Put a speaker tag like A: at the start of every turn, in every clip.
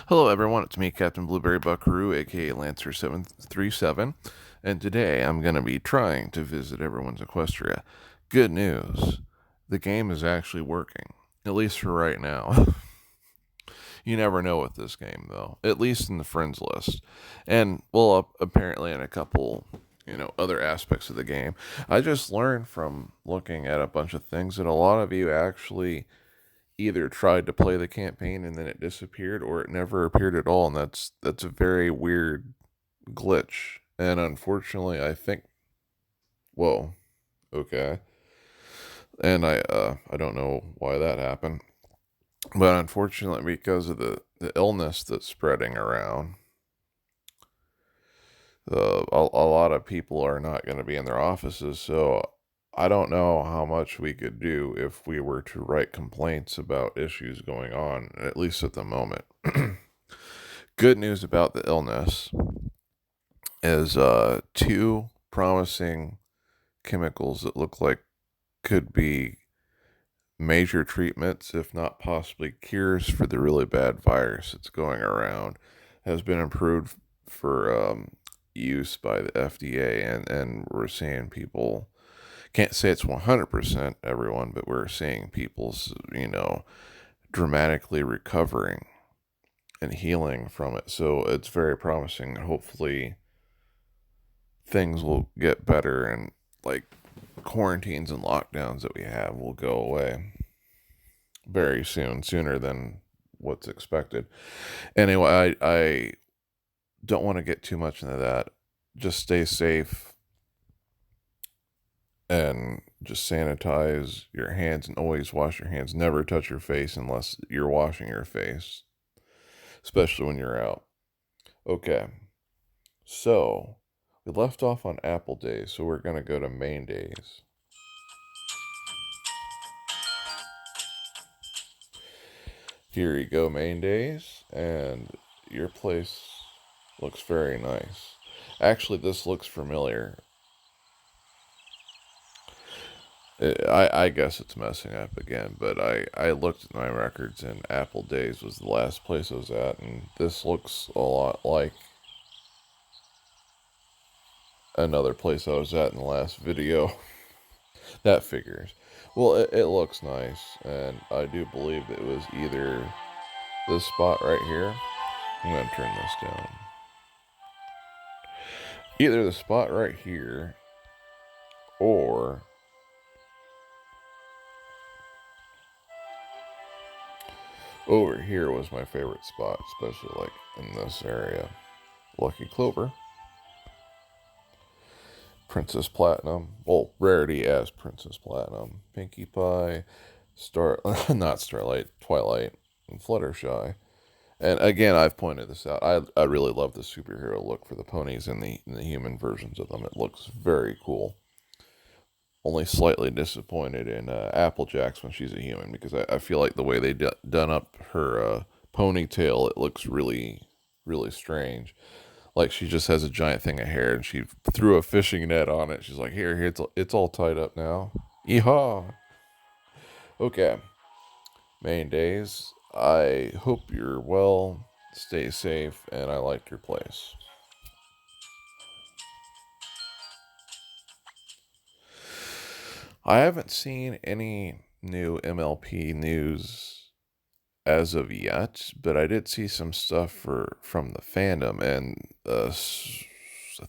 A: Hello, everyone. It's me, Captain Blueberry Buckaroo, aka Lancer737, and today I'm going to be trying to visit everyone's Equestria. Good news, the game is actually working, at least for right now. You never know with this game, though, at least in the friends list. And, well, apparently in a couple, other aspects of the game. I just learned from looking at a bunch of things that a lot of you actually either tried to play the campaign and then it disappeared or it never appeared at all, and that's a very weird glitch. And unfortunately, I think, whoa, okay. And I don't know why that happened, but unfortunately, because of the illness that's spreading around, a lot of people are not going to be in their offices. So I don't know how much we could do if we were to write complaints about issues going on, at least at the moment. Good news about the illness is two promising chemicals that look like could be major treatments, if not possibly cures, for the really bad virus that's going around, has been approved for use by the FDA, and we're seeing people. Can't say it's 100% everyone, but we're seeing people's, dramatically recovering and healing from it. So it's very promising. Hopefully, things will get better and like quarantines and lockdowns that we have will go away very soon, sooner than what's expected. Anyway, I don't want to get too much into that. Just stay safe and just sanitize your hands and always wash your hands. Never touch your face unless you're washing your face, especially when you're out. Okay, so we left off on Apple Days, so we're going to go to Main Days. Here you go, Main Days, and your place looks very nice. Actually, this looks familiar. I guess it's messing up again, but I looked at my records and Apple Days was the last place I was at, and this looks a lot like another place I was at in the last video. That figures. Well, it looks nice, and I do believe it was either this spot right here. I'm going to turn this down. Either the spot right here, or over here was my favorite spot, especially like in this area. Lucky Clover. Princess Platinum. Well, Rarity as Princess Platinum. Pinkie Pie. Not Starlight. Twilight. And Fluttershy. And again, I've pointed this out. I really love the superhero look for the ponies and the human versions of them. It looks very cool. Only slightly disappointed in Applejack's when she's a human, because I feel like the way they done up her ponytail, it looks really, really strange. Like she just has a giant thing of hair and she threw a fishing net on it. She's like, here, it's all tied up now. Yeehaw. Okay. Main days. I hope you're well. Stay safe, and I like your place. I haven't seen any new MLP news as of yet, but I did see some stuff from the fandom, and I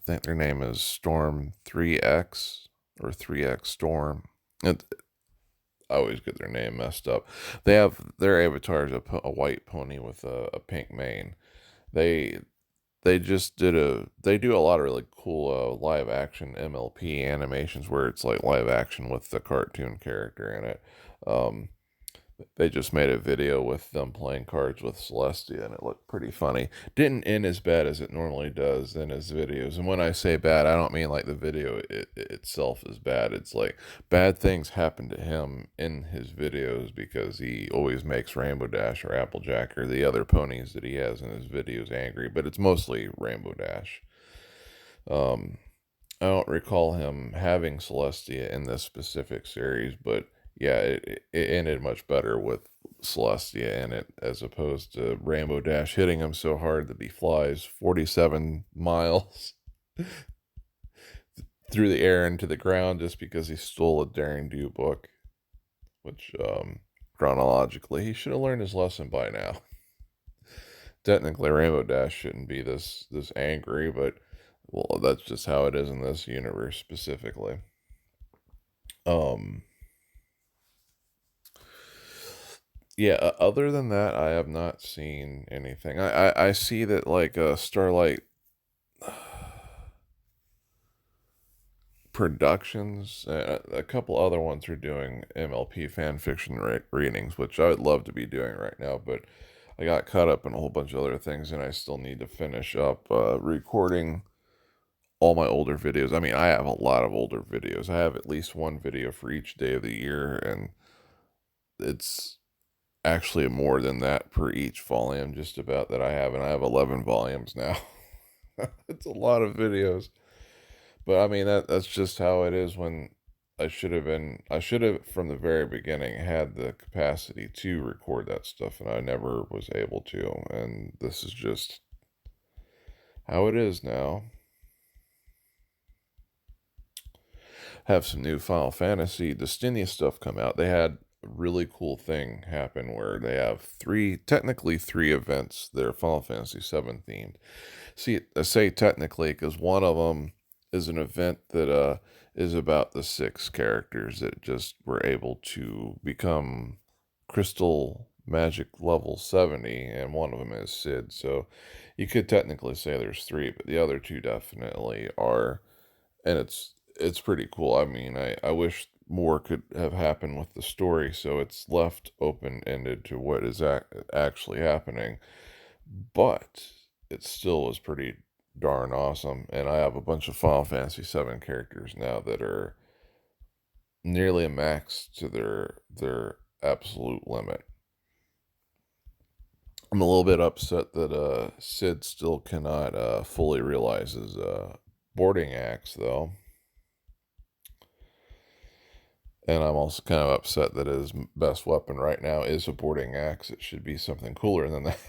A: think their name is Storm 3X or 3X Storm. It, I always get their name messed up. They have their avatar is a white pony with a pink mane. They they just they do a lot of really cool live action MLP animations where it's like live action with the cartoon character in it. Um, they just made a video with them playing cards with Celestia, and it looked pretty funny. Didn't end as bad as it normally does in his videos. And when I say bad, I don't mean like the video itself is bad. It's like bad things happen to him in his videos because he always makes Rainbow Dash or Applejack or the other ponies that he has in his videos angry. But it's mostly Rainbow Dash. Um, I don't recall him having Celestia in this specific series, but yeah, it ended much better with Celestia in it, as opposed to Rainbow Dash hitting him so hard that he flies 47 miles through the air into the ground just because he stole a Daring Do book, which chronologically he should have learned his lesson by now. Technically, Rainbow Dash shouldn't be this angry, but well, that's just how it is in this universe specifically. Um, yeah. Other than that, I have not seen anything. I see that like Starlight Productions, a couple other ones are doing MLP fan fiction readings, which I would love to be doing right now, but I got caught up in a whole bunch of other things, and I still need to finish up recording all my older videos. I mean, I have a lot of older videos. I have at least one video for each day of the year, and it's actually more than that per each volume, just about that I have, and I have 11 volumes now. It's a lot of videos. But I mean that's just how it is when I should have from the very beginning had the capacity to record that stuff and I never was able to, and this is just how it is now. Have some new Final Fantasy Destinia stuff come out. They had a really cool thing happen where they have technically three events that are Final Fantasy 7 themed. See, I say technically because one of them is an event that is about the six characters that just were able to become crystal magic level 70, and one of them is Sid. So you could technically say there's three, but the other two definitely are, and it's pretty cool. I mean, I wish more could have happened with the story, so it's left open ended to what is actually happening, but it still was pretty darn awesome. And I have a bunch of Final Fantasy VII characters now that are nearly a max to their absolute limit. I'm a little bit upset that Sid still cannot fully realize his boarding axe, though. And I'm also kind of upset that his best weapon right now is a boarding axe. It should be something cooler than that.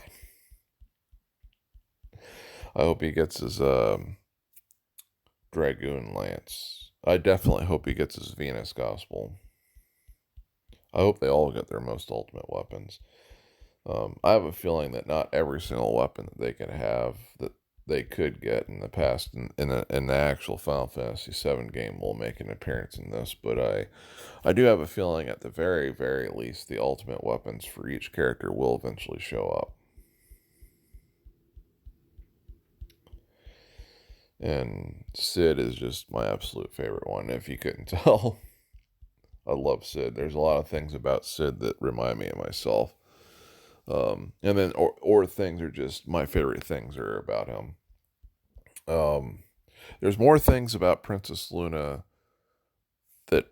A: I hope he gets his Dragoon Lance. I definitely hope he gets his Venus Gospel. I hope they all get their most ultimate weapons. I have a feeling that not every single weapon that they can have that they could get in the past in the actual Final Fantasy VII game will make an appearance in this, but I do have a feeling at the very, very least the ultimate weapons for each character will eventually show up. And Sid is just my absolute favorite one, if you couldn't tell. I love Sid. There's a lot of things about Sid that remind me of myself. And then, or things are just my favorite things are about him. Um, there's more things about Princess Luna that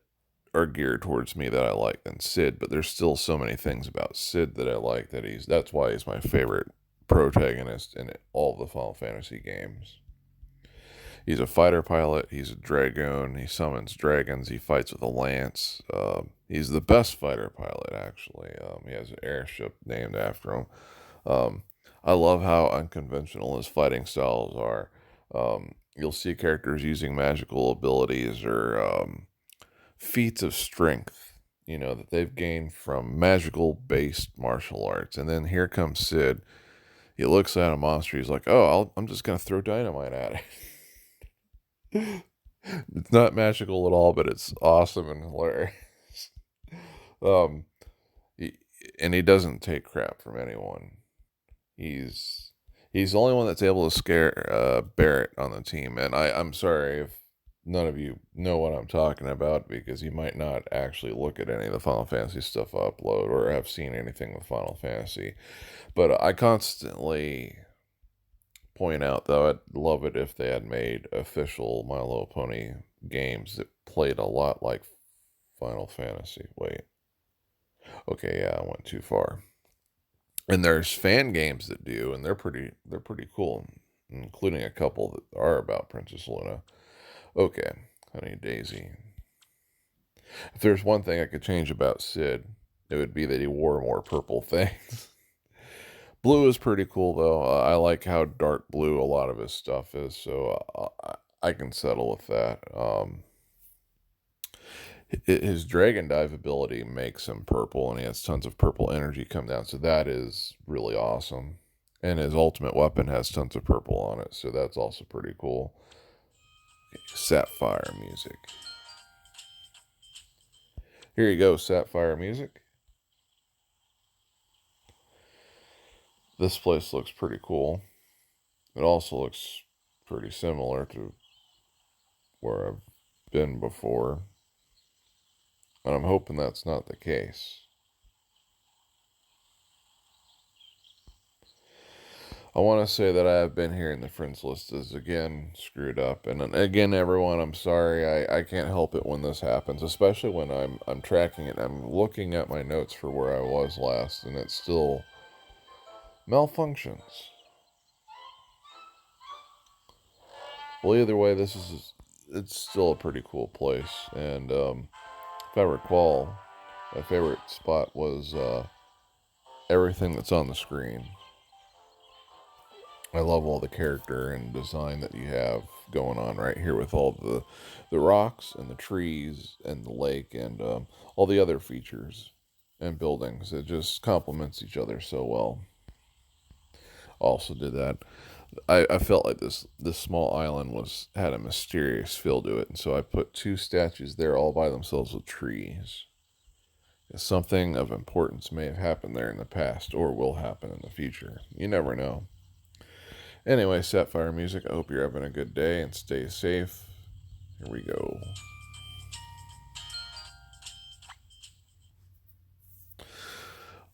A: are geared towards me that I like than Sid, but there's still so many things about Sid that I like that's why he's my favorite protagonist in all the Final Fantasy games. He's a fighter pilot. He's a dragoon. He summons dragons. He fights with a lance. He's the best fighter pilot, actually. He has an airship named after him. Um, I love how unconventional his fighting styles are. You'll see characters using magical abilities or feats of strength, that they've gained from magical based martial arts. And then here comes Sid. He looks at a monster. He's like, oh, I'm just going to throw dynamite at it. It's not magical at all, but it's awesome and hilarious. Um, he, and he doesn't take crap from anyone. He's he's the only one that's able to scare Barrett on the team, and I'm sorry if none of you know what I'm talking about because you might not actually look at any of the Final Fantasy stuff I upload or have seen anything with Final Fantasy, but I constantly point out, though, I'd love it if they had made official My Little Pony games that played a lot like Final Fantasy. Wait. Okay, yeah, I went too far. And there's fan games that do, and they're pretty cool, including a couple that are about Princess Luna. Okay, Honey Daisy. If there's one thing I could change about Sid, it would be that he wore more purple things. Blue is pretty cool, though. I like how dark blue a lot of his stuff is, so I can settle with that. His Dragon Dive ability makes him purple, and he has tons of purple energy come down, so that is really awesome. And his ultimate weapon has tons of purple on it, so that's also pretty cool. Sapphire music. Here you go, Sapphire music. This place looks pretty cool. It also looks pretty similar to where I've been before. And I'm hoping that's not the case. I want to say that I have been here and the friends list is again screwed up. And again, everyone, I'm sorry. I can't help it when this happens, especially when I'm tracking it. I'm looking at my notes for where I was last, and it still malfunctions. Well, either way, it's still a pretty cool place. And if I recall, my favorite spot was everything that's on the screen. I love all the character and design that you have going on right here with all the rocks and the trees and the lake and all the other features and buildings. It just complements each other so well. Also did that. I felt like this small island had a mysterious feel to it, and so I put two statues there all by themselves with trees. Something of importance may have happened there in the past or will happen in the future. You never know. Anyway, Sapphire music, I hope you're having a good day and stay safe. Here we go.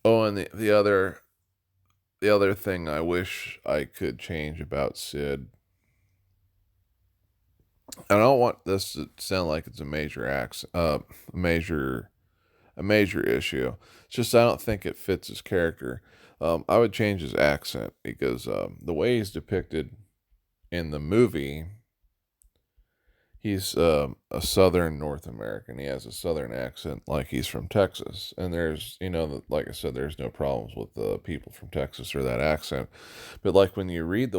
A: Oh, and the other thing I wish I could change about Sid. I don't want this to sound like it's a major issue. It's just I don't think it fits his character. I would change his accent because the way he's depicted in the movie, he's a Southern North American. He has a Southern accent, like he's from Texas. And there's, like I said, there's no problems with the people from Texas or that accent. But like when you read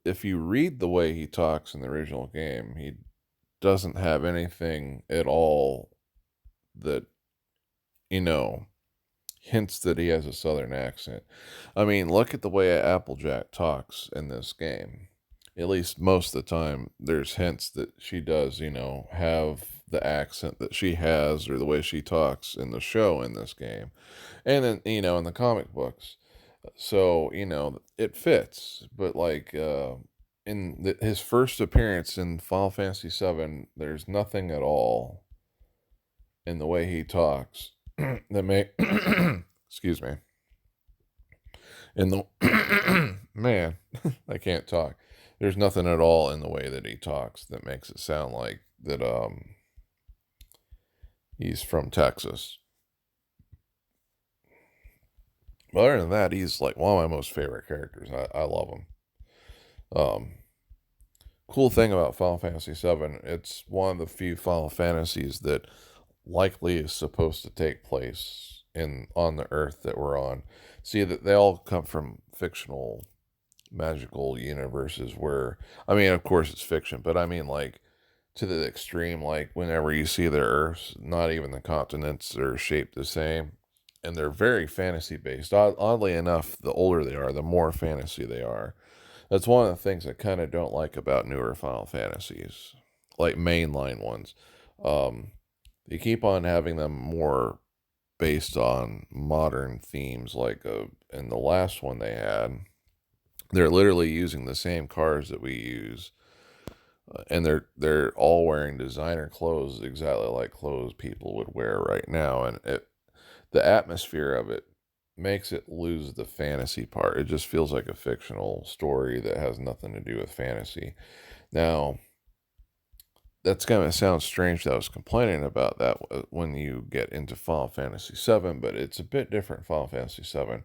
A: if you read the way he talks in the original game, he doesn't have anything at all that you know hints that he has a Southern accent. I mean, look at the way Applejack talks in this game. At least most of the time, there's hints that she does, have the accent that she has or the way she talks in the show in this game. And then, in the comic books. So, it fits. But, like, his first appearance in Final Fantasy VII, there's nothing at all in the way he talks that make excuse me in the man I can't talk. There's nothing at all in the way that he talks that makes it sound like that he's from Texas. But other than that, he's like one of my most favorite characters. I love him. um Cool thing about Final Fantasy VII, it's one of the few Final Fantasies that likely is supposed to take place on the Earth that we're on. See, that they all come from fictional, magical universes where, I mean, of course it's fiction, but I mean, like, to the extreme, like, whenever you see the Earths, not even the continents are shaped the same. And they're very fantasy based. Oddly enough, the older they are, the more fantasy they are. That's one of the things I kind of don't like about newer Final Fantasies, like mainline ones. Um, they keep on having them more based on modern themes, like in the last one they had, they're literally using the same cars that we use, and they're all wearing designer clothes, exactly like clothes people would wear right now, and the atmosphere of it makes it lose the fantasy part. It just feels like a fictional story that has nothing to do with fantasy. Now, that's going to sound strange that I was complaining about that when you get into Final Fantasy VII, but it's a bit different in Final Fantasy VII.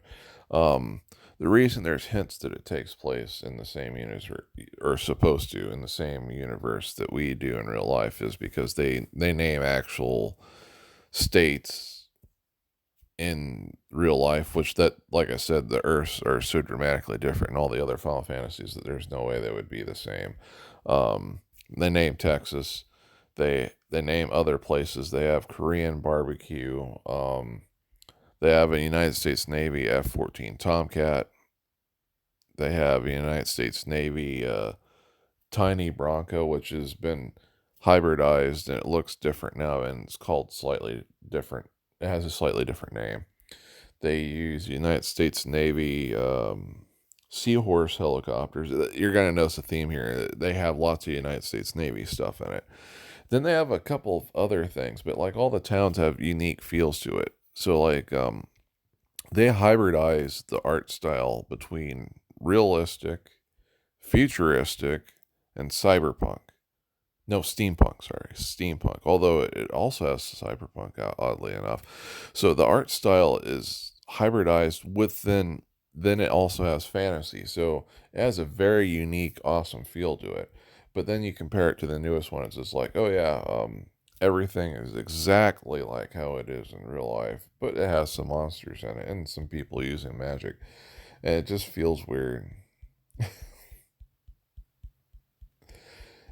A: The reason there's hints that it takes place in the same universe, or supposed to, in the same universe that we do in real life, is because they name actual states in real life, which that, like I said, the Earths are so dramatically different in all the other Final Fantasies that there's no way they would be the same. They name Texas. They name other places. They have Korean barbecue. They have a United States Navy F-14 Tomcat. They have a United States Navy Tiny Bronco, which has been hybridized and it looks different now and it's called slightly different. It has a slightly different name. They use United States Navy Seahorse helicopters. You're going to notice a theme here. They have lots of United States Navy stuff in it. Then they have a couple of other things, but like all the towns have unique feels to it. So like they hybridize the art style between realistic, futuristic, and cyberpunk. No, steampunk, sorry. Steampunk. Although it also has cyberpunk, oddly enough. So the art style is hybridized within, then it also has fantasy. So it has a very unique, awesome feel to it. But then you compare it to the newest one, it's just like, oh yeah, everything is exactly like how it is in real life, but it has some monsters in it and some people using magic. And it just feels weird.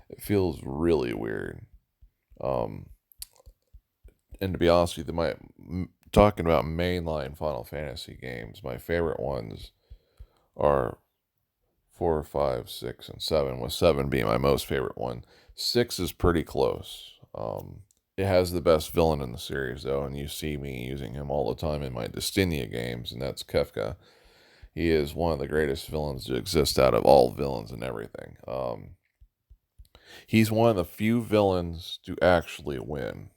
A: It feels really weird. Um, and to be honest with you, talking about mainline Final Fantasy games, my favorite ones are 4, 5, 6, and 7. With 7 being my most favorite one. 6 is pretty close. It has the best villain in the series though, and you see me using him all the time in my Destinia games, and that's Kefka. He is one of the greatest villains to exist out of all villains and everything. He's one of the few villains to actually win.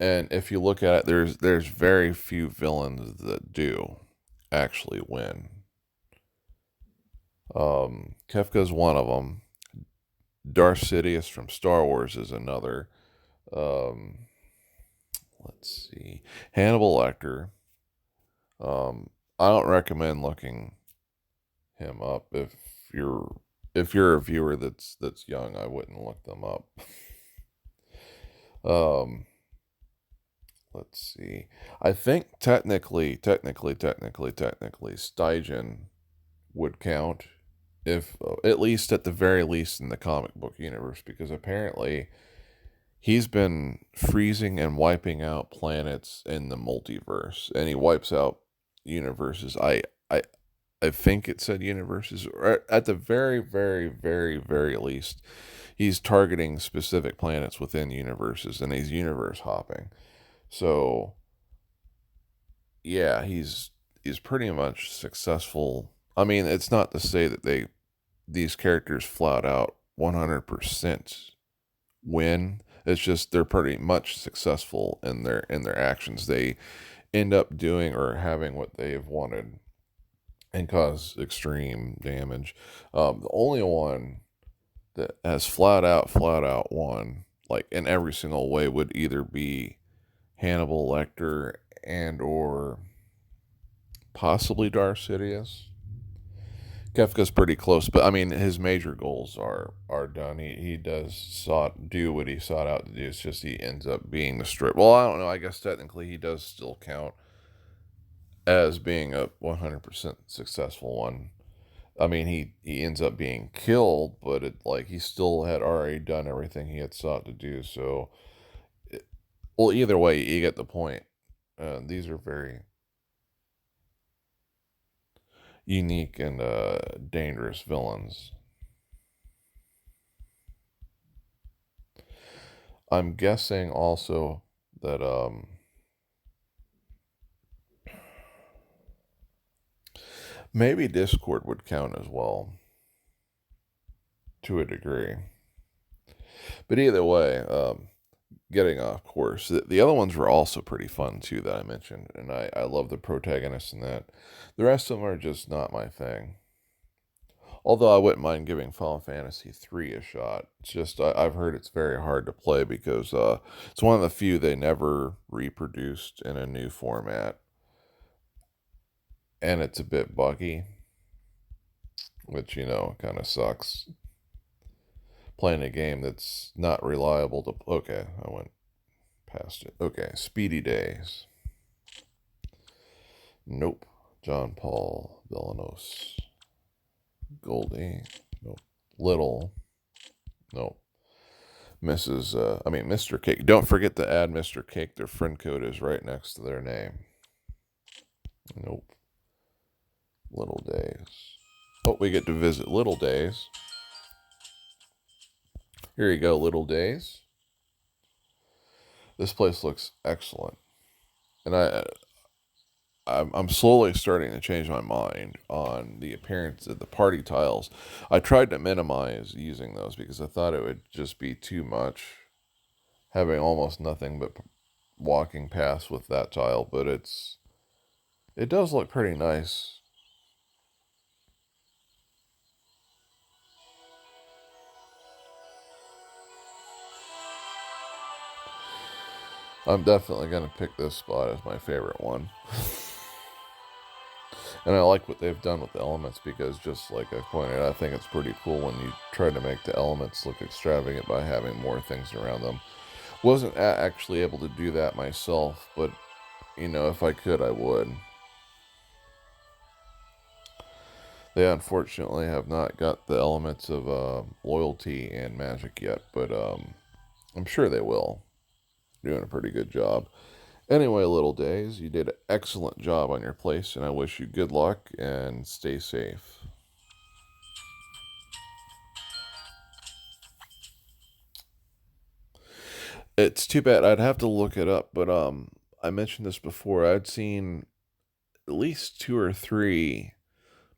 A: And if you look at it, there's very few villains that do actually win. Kefka's one of them. Darth Sidious from Star Wars is another. Um, let's see, Hannibal Lecter. I don't recommend looking him up you're if you're a viewer that's young. I wouldn't look them up. um, let's see. I think technically, Stygian would count if at least at the very least in the comic book universe because apparently he's been freezing and wiping out planets in the multiverse and he wipes out universes. I think it said universes or at the very least he's targeting specific planets within universes and he's universe hopping. So yeah, he's pretty much successful. I mean, it's not to say that these characters flat out 100% win. It's just they're pretty much successful in their actions. They end up doing or having what they've wanted and cause extreme damage. The only one that has flat out won, like in every single way, would either be Hannibal Lecter and or possibly Darth Sidious. Kefka's pretty close, but I mean his major goals are done. He does do what he sought out to do. It's just he ends up being destroyed. Well, I don't know. I guess technically he does still count as being a 100% successful one. I mean he ends up being killed, but it like he still had already done everything he had sought to do. So, well, either way, you get the point. These are very unique and dangerous villains. I'm guessing also that maybe Discord would count as well to a degree. But either way, getting off course, the other ones were also pretty fun too that I mentioned, and I love the protagonists in that. The rest of them are just not my thing. Although I wouldn't mind giving Final Fantasy 3 a shot. It's just I've heard it's very hard to play because it's one of the few they never reproduced in a new format, and it's a bit buggy, which kind of sucks. Playing a game that's not reliable to. Okay, I went past it. Okay, Speedy Days. Nope. John Paul Villanos. Goldie. Nope. Little. Nope. Mr. Cake. Don't forget to add Mr. Cake. Their friend code is right next to their name. Nope. Little Days. Oh, we get to visit Little Days. Here you go, Little Days. This place looks excellent. And I'm slowly starting to change my mind on the appearance of the party tiles. I tried to minimize using those because I thought it would just be too much, having almost nothing but walking past with that tile, but it does look pretty nice. I'm definitely going to pick this spot as my favorite one. And I like what they've done with the elements because, just like I pointed out, I think it's pretty cool when you try to make the elements look extravagant by having more things around them. Wasn't actually able to do that myself, but if I could, I would. They unfortunately have not got the elements of loyalty and magic yet, but I'm sure they will. Doing a pretty good job. Anyway, Little Days, you did an excellent job on your place, and I wish you good luck and stay safe. It's too bad. I'd have to look it up, but I mentioned this before. I'd seen at least two or three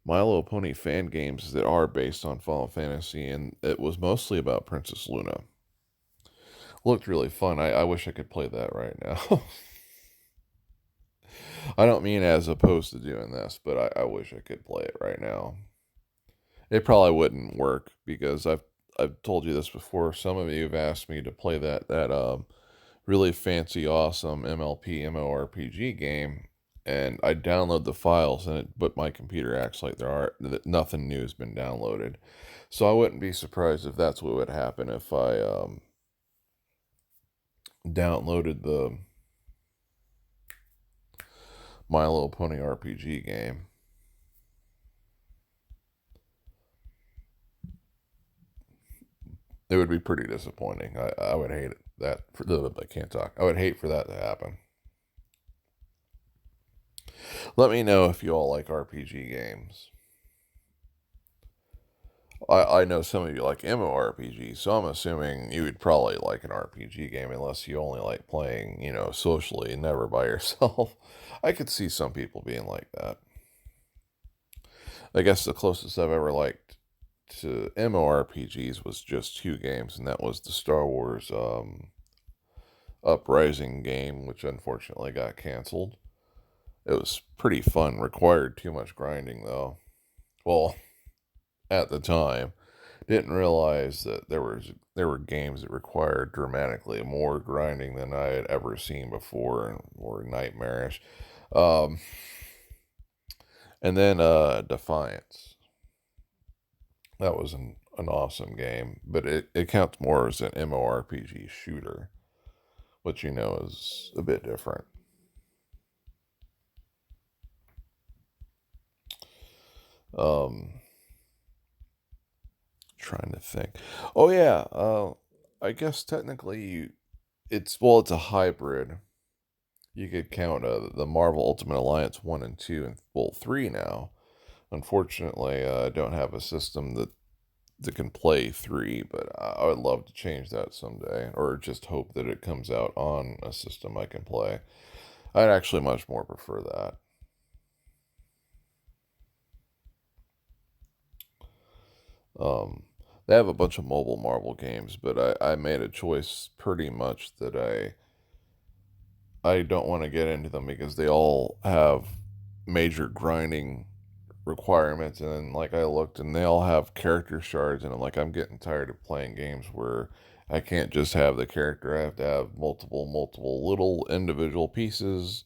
A: My Little Pony fan games that are based on Final Fantasy, and it was mostly about Princess Luna. Looked really fun. I wish I could play that right now. I don't mean as opposed to doing this, but I wish I could play it right now. It probably wouldn't work because I've told you this before. Some of you have asked me to play that really fancy, awesome MLP MMORPG game, and I download the files, but my computer acts like that nothing new has been downloaded. So I wouldn't be surprised if that's what would happen if I downloaded the My Little Pony RPG game. It would be pretty disappointing. I would hate that. I can't talk. I would hate for that to happen. Let me know if you all like RPG games. I know some of you like MMORPGs, so I'm assuming you would probably like an RPG game unless you only like playing, socially and never by yourself. I could see some people being like that. I guess the closest I've ever liked to MMORPGs was just two games, and that was the Star Wars Uprising game, which unfortunately got canceled. It was pretty fun. Required too much grinding, though. Well, at the time, didn't realize that there were games that required dramatically more grinding than I had ever seen before and were nightmarish. Um, and then Defiance. That was an awesome game, but it counts more as an MMORPG shooter, which is a bit different. Um, Trying to think. Oh yeah, I guess technically it's a hybrid. You could count the Marvel Ultimate Alliance 1 and 2 and 3 now. Unfortunately, I don't have a system that can play 3, but I would love to change that someday or just hope that it comes out on a system I can play. I'd actually much more prefer that. Um, they have a bunch of mobile Marvel games, but I made a choice pretty much that I don't want to get into them because they all have major grinding requirements, and then like I looked and they all have character shards, and I'm getting tired of playing games where I can't just have the character. I have to have multiple little individual pieces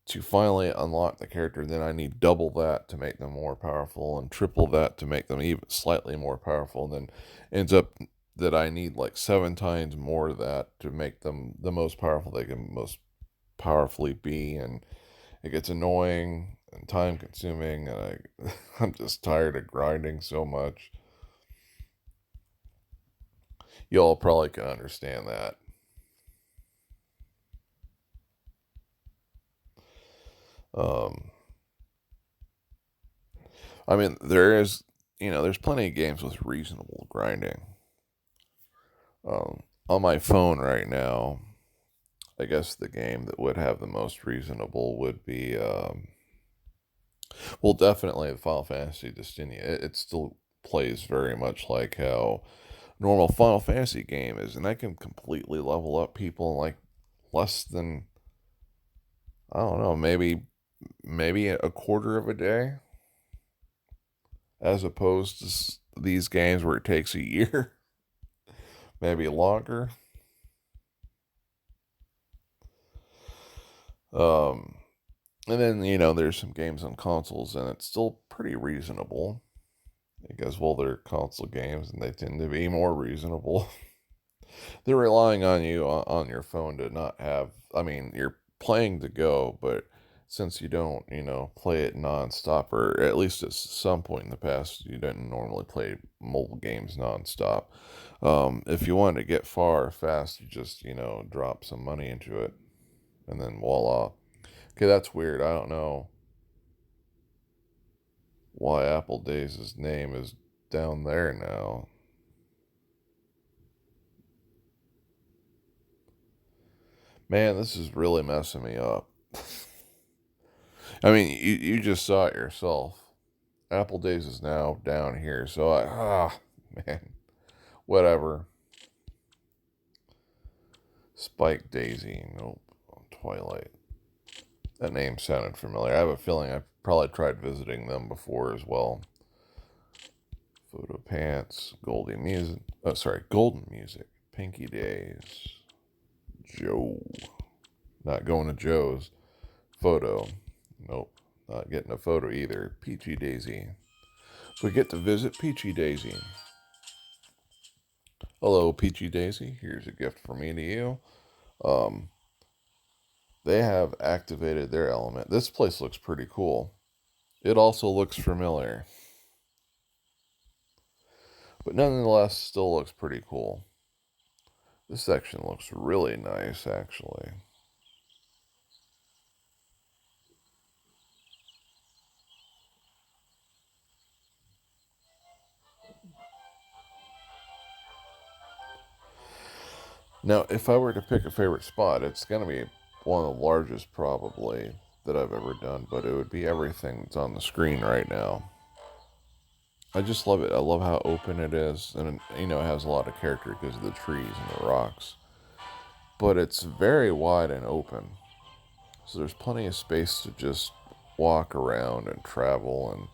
A: to finally unlock the character. Then I need double that to make them more powerful and triple that to make them even slightly more powerful, and then ends up that I need like 7 times more of that to make them the most powerful they can most powerfully be. And it gets annoying and time consuming, and I'm just tired of grinding so much. Y'all probably can understand that. Um, I mean, there's plenty of games with reasonable grinding. On my phone right now, I guess the game that would have the most reasonable would be, well, definitely the Final Fantasy Destiny. It still plays very much like how normal Final Fantasy game is, and I can completely level up people in like less than, I don't know, maybe a quarter of a day, as opposed to these games where it takes a year, maybe longer. Um, and then there's some games on consoles, and it's still pretty reasonable because well, they're console games, and they tend to be more reasonable. They're relying on you on your phone to not have. I mean, you're playing to go, but since you don't, play it nonstop, or at least at some point in the past, you didn't normally play mobile games nonstop. If you want to get far fast, you just, drop some money into it, and then voila. Okay, that's weird. I don't know why Apple Days' name is down there now. Man, this is really messing me up. I mean, you just saw it yourself. Apple Days is now down here, so man, whatever. Spike Daisy, nope. Twilight. That name sounded familiar. I have a feeling I've probably tried visiting them before as well. Photo Pants, Golden Music. Oh, sorry, Golden Music. Pinky Days. Joe. Not going to Joe's. Photo. Nope. Not getting a photo either. Peachy Daisy. We get to visit Peachy Daisy. Hello, Peachy Daisy. Here's a gift from me to you. Um, they have activated their element. This place looks pretty cool. It also looks familiar, but nonetheless still looks pretty cool. This section looks really nice, actually. Now, if I were to pick a favorite spot, it's going to be one of the largest, probably, that I've ever done, but it would be everything that's on the screen right now. I just love it. I love how open it is, and it has a lot of character because of the trees and the rocks. But it's very wide and open, so there's plenty of space to just walk around and travel. And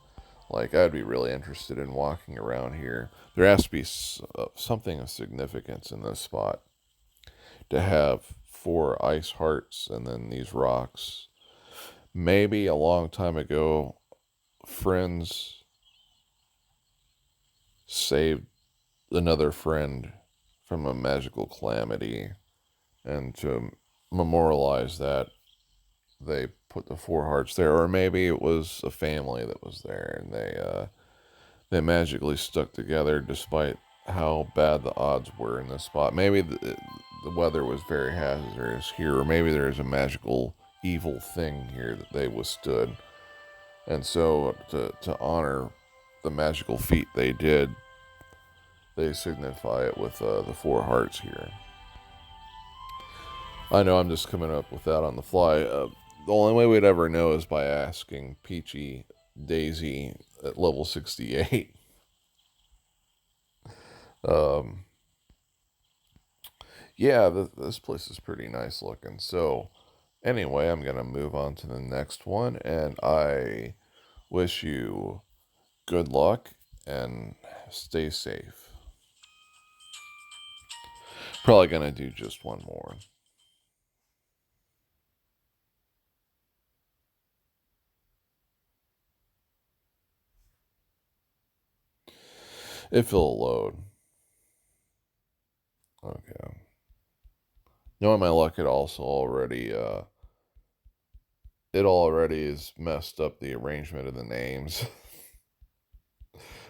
A: like, I'd be really interested in walking around here. There has to be something of significance in this spot to have four ice hearts and then these rocks. Maybe a long time ago, friends saved another friend from a magical calamity, and to memorialize that, they put the four hearts there. Or maybe it was a family that was there, and they magically stuck together despite how bad the odds were in this spot. Maybe the weather was very hazardous here, or maybe there's a magical evil thing here that they withstood. And so, to honor the magical feat they did, they signify it with the four hearts here. I know I'm just coming up with that on the fly. The only way we'd ever know is by asking Peachy Daisy at level 68. Um, yeah, this place is pretty nice looking. So, anyway, I'm going to move on to the next one, and I wish you good luck and stay safe. Probably going to do just one more. If it'll load. Okay. Knowing my luck, it also already it already is messed up the arrangement of the names,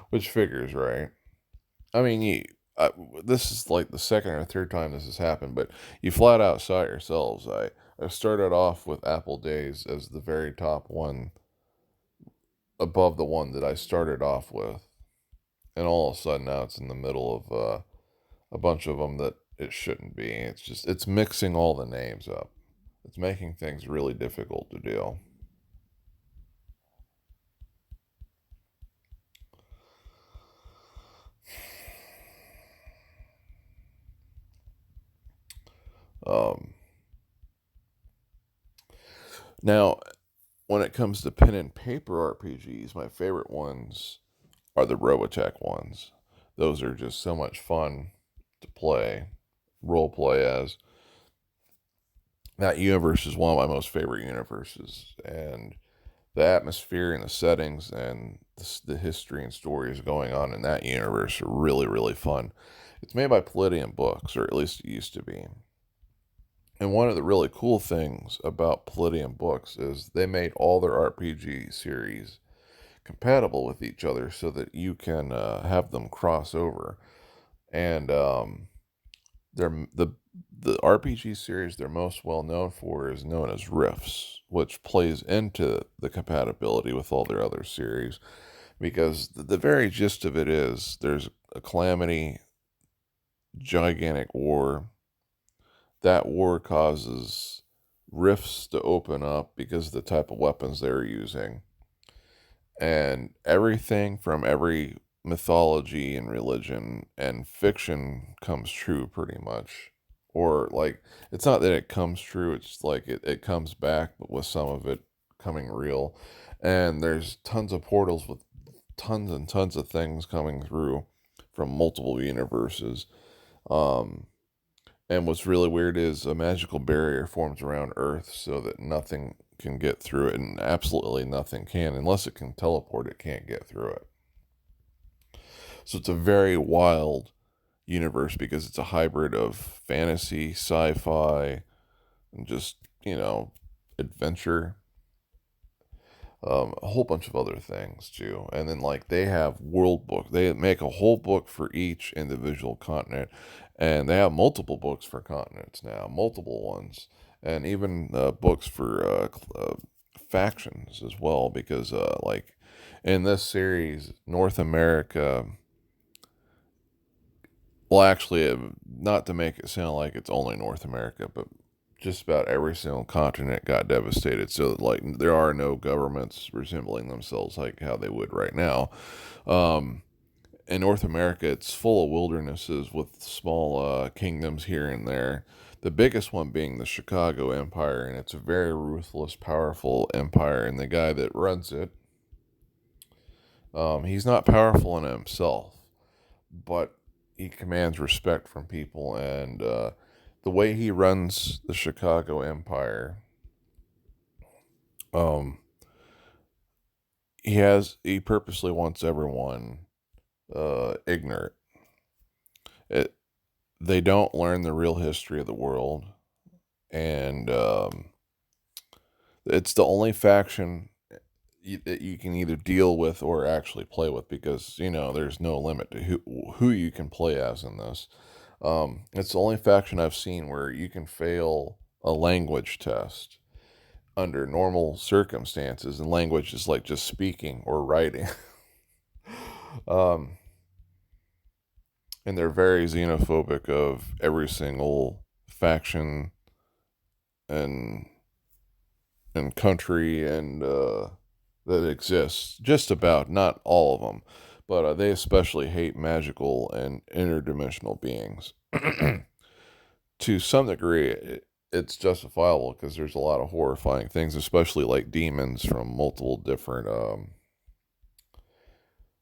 A: which figures, right? I mean, uh, this is like the second or third time this has happened, but you flat out saw it yourselves. I started off with Apple Days as the very top one above the one that I started off with, and all of a sudden now it's in the middle of a bunch of them that it shouldn't be. It's mixing all the names up. It's making things really difficult to do. Um, Now, when it comes to pen and paper RPGs, my favorite ones are the Robotech ones. Those are just so much fun to play, role play as. That universe is one of my most favorite universes, and the atmosphere and the settings and the history and stories going on in that universe are really, really fun. It's made by Palladium Books, or at least it used to be. And one of the really cool things about Palladium Books is they made all their RPG series compatible with each other so that you can have them cross over. And they're, the RPG series they're most well known for is known as Rifts, which plays into the compatibility with all their other series. Because the very gist of it is there's a calamity, gigantic war. That war causes rifts to open up because of the type of weapons they're using. And everything from every mythology and religion and fiction comes true pretty much. Or, like, it's not that it comes true, it's like it comes back, but with some of it coming real. And there's tons of portals with tons and tons of things coming through from multiple universes. Um, and what's really weird is a magical barrier forms around Earth so that nothing can get through it, and absolutely nothing can. Unless it can teleport, it can't get through it. So it's a very wild universe because it's a hybrid of fantasy, sci fi, and just, adventure. A whole bunch of other things too. And then, like, they have world book. They make a whole book for each individual continent, and they have multiple books for continents now, multiple ones, and even books for factions as well. Because like in this series, North America. Well, actually, not to make it sound like it's only North America, but just about every single continent got devastated. So, like, there are no governments resembling themselves like how they would right now. Um, in North America, it's full of wildernesses with small kingdoms here and there. The biggest one being the Chicago Empire, and it's a very ruthless, powerful empire. And the guy that runs it, he's not powerful in himself, but he commands respect from people. And the way he runs the Chicago Empire, um, he purposely wants everyone ignorant. It They don't learn the real history of the world, and it's the only faction that you can either deal with or actually play with, because there's no limit to who you can play as in this. It's the only faction I've seen where you can fail a language test under normal circumstances, and language is like just speaking or writing. um, and they're very xenophobic of every single faction and country and that exists. Just about, not all of them, but they especially hate magical and interdimensional beings. To some degree, it's justifiable because there's a lot of horrifying things, especially like demons from multiple different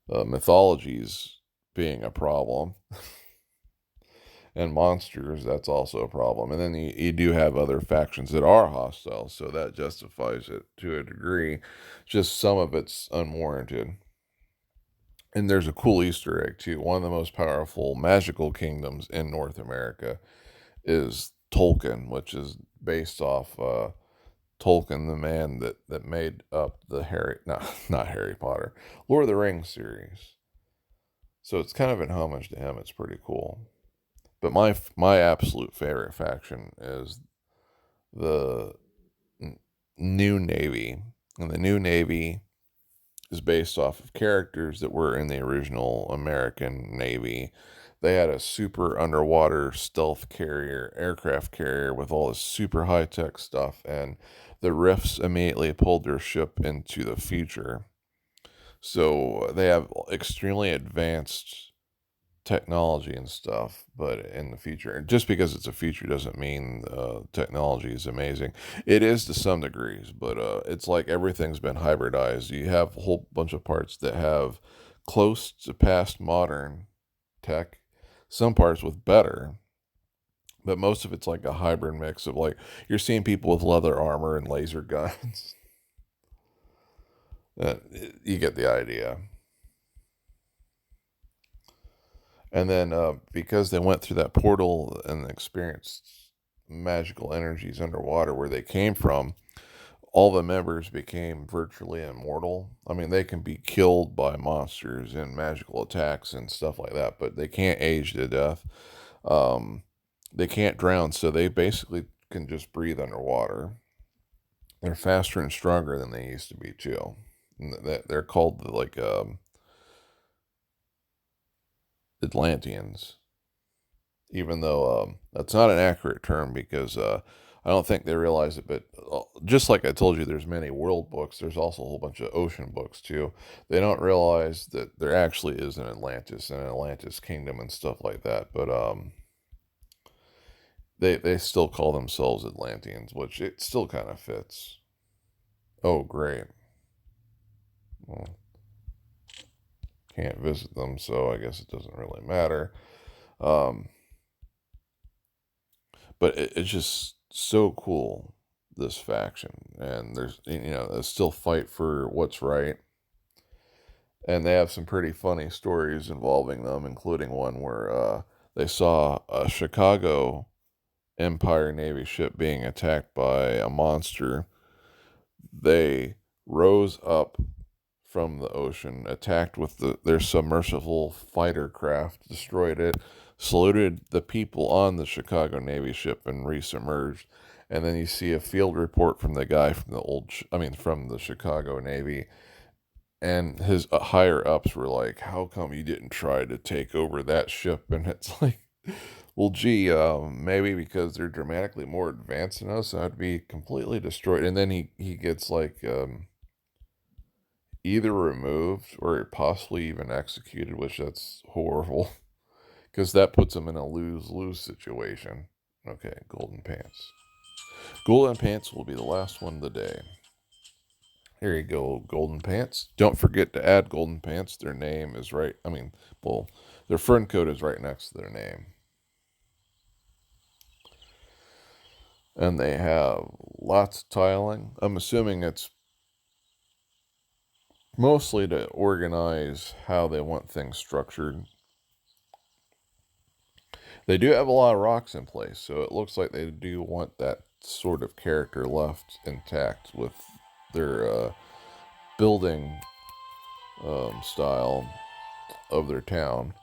A: mythologies being a problem. And monsters, that's also a problem. And then you do have other factions that are hostile, so that justifies it to a degree. Just some of it's unwarranted. And there's a cool Easter egg too. One of the most powerful magical kingdoms in North America is Tolkien, which is based off Tolkien, the man that made up the not Harry Potter, Lord of the Rings series. So it's kind of an homage to him. It's pretty cool. But my absolute favorite faction is the New Navy, and the New Navy is based off of characters that were in the original American Navy. They had a super underwater stealth carrier, aircraft carrier with all this super high tech stuff, and the Rifts immediately pulled their ship into the future. So they have extremely advanced technology and stuff, but in the future, just because it's a future doesn't mean technology is amazing. It is to some degrees, but it's like everything's been hybridized. You have a whole bunch of parts that have close to past modern tech, some parts with better, but most of it's like a hybrid mix of like you're seeing people with leather armor and laser guns. uh, you get the idea. And then because they went through that portal and experienced magical energies underwater where they came from, all the members became virtually immortal. I mean, they can be killed by monsters and magical attacks and stuff like that, but they can't age to death. Um, they can't drown, so they basically can just breathe underwater. They're faster and stronger than they used to be too. They're called like Atlanteans, even though that's not an accurate term because I don't think they realize it. But just like I told you, there's many world books. There's also a whole bunch of ocean books too. They don't realize that there actually is an Atlantis and an Atlantis kingdom and stuff like that. But they still call themselves Atlanteans, which it still kind of fits. Oh, great. Well, can't visit them, so I guess it doesn't really matter. Um, but it's just so cool, this faction, and there's they still fight for what's right, and they have some pretty funny stories involving them, including one where they saw a Chicago Empire Navy ship being attacked by a monster. They rose up from the ocean, attacked with their submersible fighter craft, destroyed it, saluted the people on the Chicago Navy ship, and resubmerged. And then you see a field report from the guy from from the Chicago Navy, and his higher ups were like, "How come you didn't try to take over that ship?" And it's like, well, gee, maybe because they're dramatically more advanced than us, I'd be completely destroyed. And then he gets like either removed or possibly even executed, which that's horrible because that puts him in a lose-lose situation. Okay, golden pants. Golden pants will be the last one of the day. Here you go, golden pants. Don't forget to add golden pants. Their name is right. Well, their friend code is right next to their name. And they have lots of tiling. I'm assuming it's mostly to organize how they want things structured. They do have a lot of rocks in place, so it looks like they do want that sort of character left intact with their building style of their town.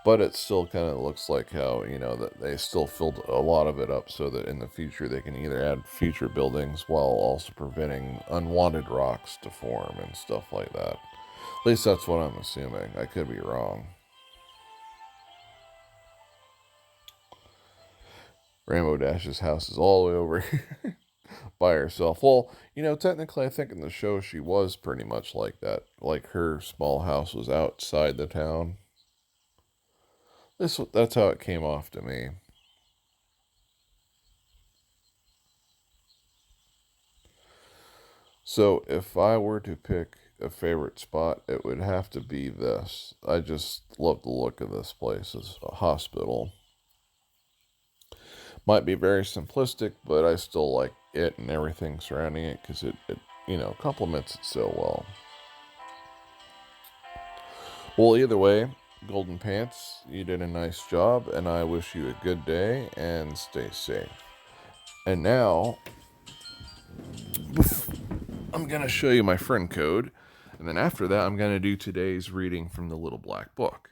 A: But it still kind of looks like how, that they still filled a lot of it up so that in the future they can either add future buildings while also preventing unwanted rocks to form and stuff like that. At least that's what I'm assuming. I could be wrong. Rainbow Dash's house is all the way over here by herself. Well, technically, I think in the show she was pretty much like that. Like her small house was outside the town. That's how it came off to me. So if I were to pick a favorite spot, it would have to be this. I just love the look of this place. It's a hospital. Might be very simplistic, but I still like it and everything surrounding it because it complements it so well. Well, either way, Golden Pants, you did a nice job, and I wish you a good day and stay safe. And now, I'm going to show you my friend code. And then after that, I'm going to do today's reading from the Little Black Book.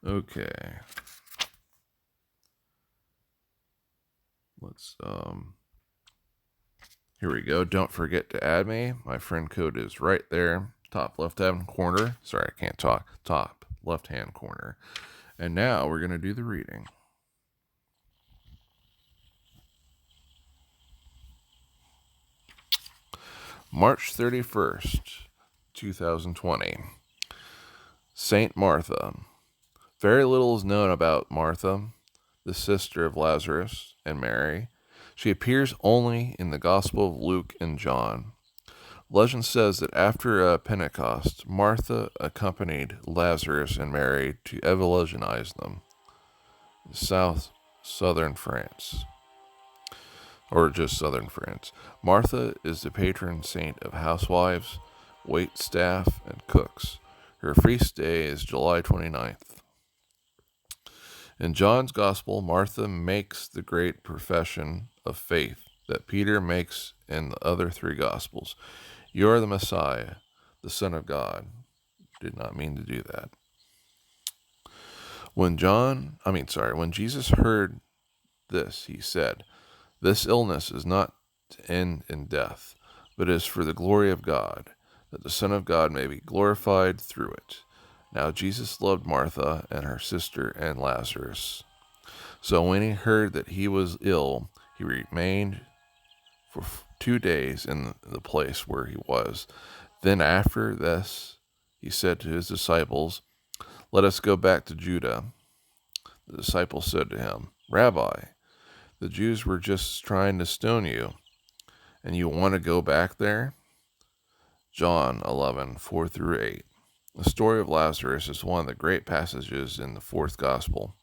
A: Okay. Let's, here we go. Don't forget to add me. My friend code is right there. Top left-hand corner. Sorry, I can't talk. Top left-hand corner. And now we're going to do the reading. March 31st, 2020. Saint Martha. Very little is known about Martha, the sister of Lazarus and Mary. She appears only in the Gospel of Luke and John. Legend says that after Pentecost, Martha accompanied Lazarus and Mary to evangelize them. Southern France. Or just southern France. Martha is the patron saint of housewives, wait staff, and cooks. Her feast day is July 29th. In John's Gospel, Martha makes the great profession of faith that Peter makes in the other three Gospels. You are the Messiah, the Son of God. Did not mean to do that. When Jesus heard this, he said, "This illness is not to end in death, but is for the glory of God, that the Son of God may be glorified through it." Now Jesus loved Martha and her sister and Lazarus. So when he heard that he was ill, he remained for 2 days in the place where he was. Then after this, he said to his disciples, "Let us go back to Judah." The disciples said to him, "Rabbi, the Jews were just trying to stone you, and you want to go back there?" John 11:4-8. The story of Lazarus is one of the great passages in the fourth gospel.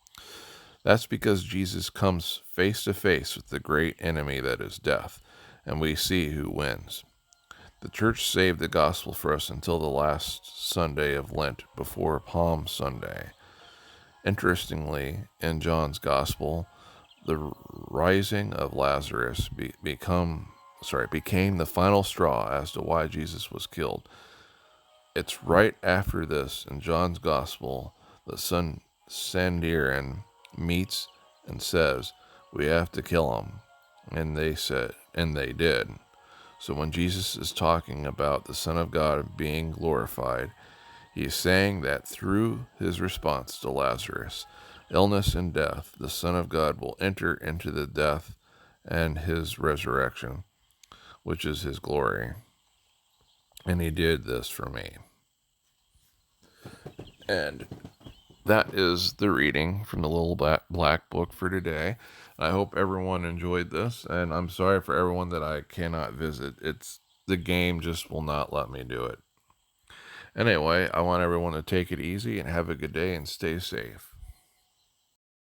A: That's because Jesus comes face to face with the great enemy that is death, and we see who wins. The church saved the gospel for us until the last Sunday of Lent before Palm Sunday. Interestingly, in John's gospel, the rising of Lazarus became the final straw as to why Jesus was killed. It's right after this in John's Gospel that Sanhedrin meets and says, "We have to kill him." And they did. So when Jesus is talking about the Son of God being glorified, he is saying that through his response to Lazarus' illness and death, the Son of God will enter into the death and his resurrection, which is his glory. And he did this for me. And that is the reading from the Little Black Book for today. I hope everyone enjoyed this, and I'm sorry for everyone that I cannot visit. The game just will not let me do it. Anyway, I want everyone to take it easy and have a good day and stay safe.